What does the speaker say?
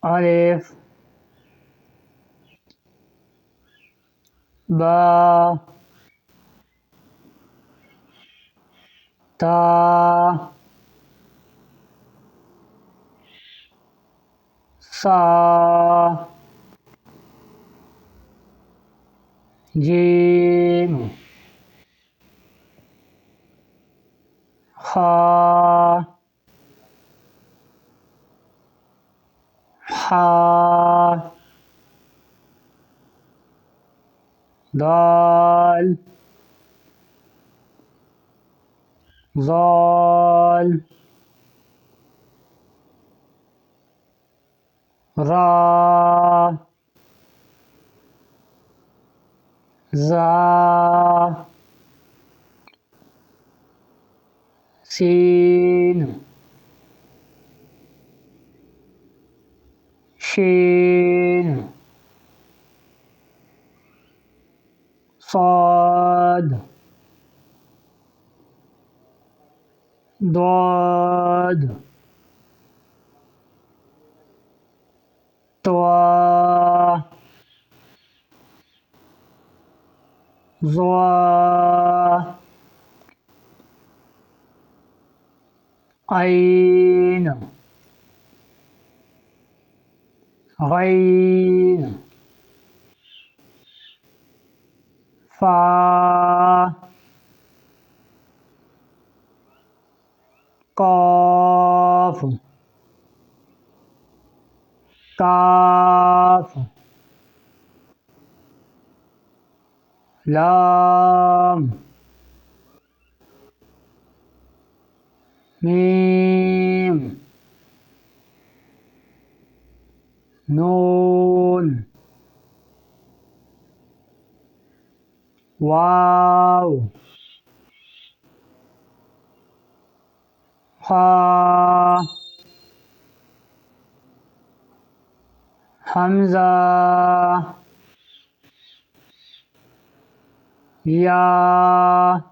ألف باء تاء ثاء جيم خاء حاء دال ظال را زا سين شين صاد ضاد طا ظا عين غين فا قاف كاف لام ميم نون واو ها همزة يا